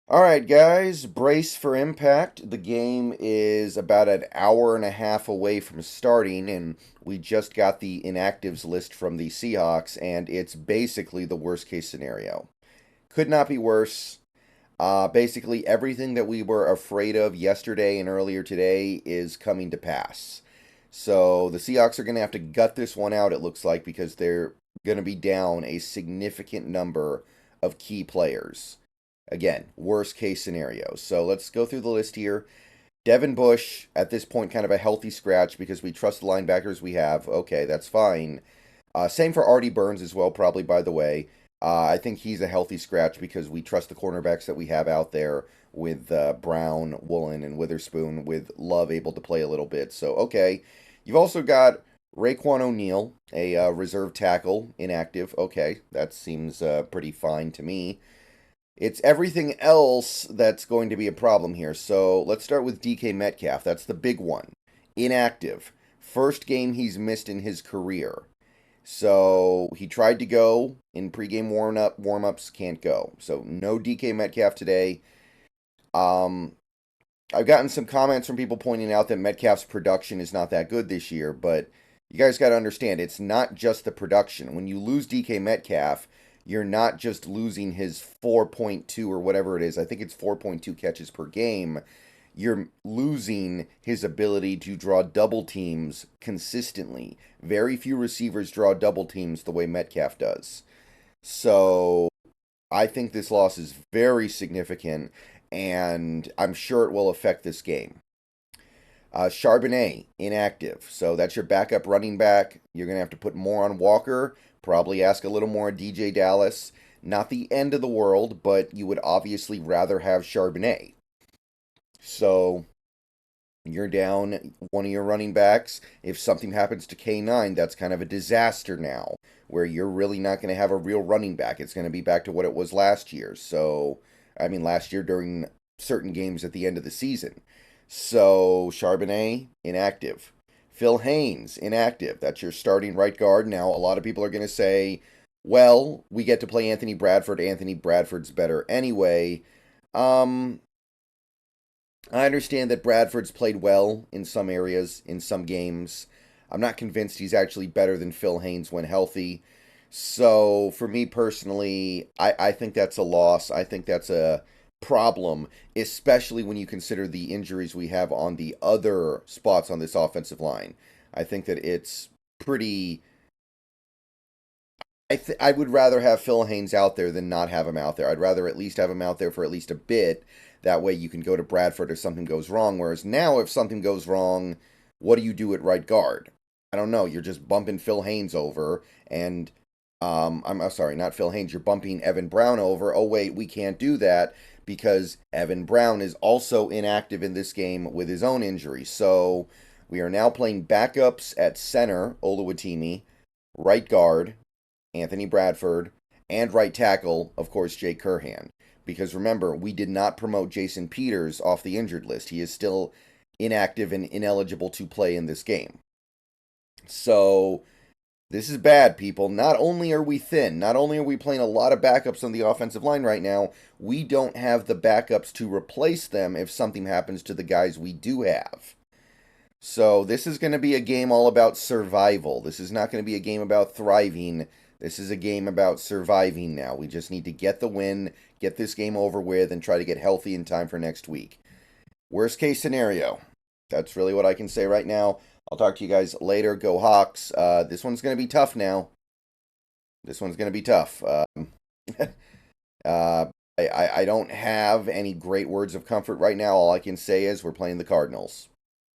All right, guys, brace for impact. The game is about an hour and a half away from starting, and we just got the inactives list from the Seahawks, and it's basically the worst case scenario. Could not be worse. Basically, everything that we were afraid of yesterday and earlier today is coming to pass. So the Seahawks are going to have to gut this one out, it looks like, because they're going to be down a significant number of key players. Again, worst case scenario. So let's go through the list here. Devin Bush, at this point, kind of a healthy scratch because we trust the linebackers we have. Okay, that's fine. Same for Artie Burns as well, probably, by the way. I think he's a healthy scratch because we trust the cornerbacks that we have out there with Brown, Woolen, and Witherspoon, with Love able to play a little bit. So, okay. You've also got Raekwon O'Neal, a reserve tackle, inactive. Okay, that seems pretty fine to me. It's everything else that's going to be a problem here. So let's start with DK Metcalf. That's the big one. Inactive. First game he's missed in his career. So he tried to go in pregame warm-ups, can't go. So no DK Metcalf today. Um, I've gotten some comments from people pointing out that Metcalf's production is not that good this year, but you guys got to understand it's not just the production. When you lose DK Metcalf, you're not just losing his 4.2 or whatever it is. I think it's 4.2 catches per game. You're losing his ability to draw double teams consistently. Very few receivers draw double teams the way Metcalf does. So I think this loss is very significant, and I'm sure it will affect this game. Charbonnet, inactive. So that's your backup running back. You're going to have to put more on Walker, probably ask a little more on DJ Dallas. Not the end of the world, but you would obviously rather have Charbonnet. So you're down one of your running backs. If something happens to K9, that's kind of a disaster now, where you're really not going to have a real running back. It's going to be back to what it was last year. So, I mean, last year during certain games at the end of the season. So, Charbonnet, inactive. Phil Haynes, inactive. That's your starting right guard. Now, a lot of people are going to say, well, we get to play Anthony Bradford. Anthony Bradford's better anyway. I understand that Bradford's played well in some areas, in some games. I'm not convinced he's actually better than Phil Haynes when healthy. So, for me personally, I think that's a loss. I think that's a problem, especially when you consider the injuries we have on the other spots on this offensive line. I think that it's pretty. I would rather have Phil Haynes out there than not have him out there. I'd rather at least have him out there for at least a bit. That way you can go to Bradford if something goes wrong. Whereas now, if something goes wrong, what do you do at right guard? I don't know. You're just bumping Phil Haynes over, and I'm sorry, not Phil Haynes. You're bumping Evan Brown over. Oh wait, we can't do that because Evan Brown is also inactive in this game with his own injury. So we are now playing backups at center, Oluwatimi, right guard, Anthony Bradford, and right tackle, of course, Jay Curhan. Because remember, we did not promote Jason Peters off the injured list. He is still inactive and ineligible to play in this game. So, this is bad, people. Not only are we thin, not only are we playing a lot of backups on the offensive line right now, we don't have the backups to replace them if something happens to the guys we do have. So, this is going to be a game all about survival. This is not going to be a game about thriving. This is a game about surviving now. We just need to get the win, get this game over with, and try to get healthy in time for next week. Worst case scenario. That's really what I can say right now. I'll talk to you guys later. Go Hawks. This one's going to be tough now. This one's going to be tough. I don't have any great words of comfort right now. All I can say is we're playing the Cardinals.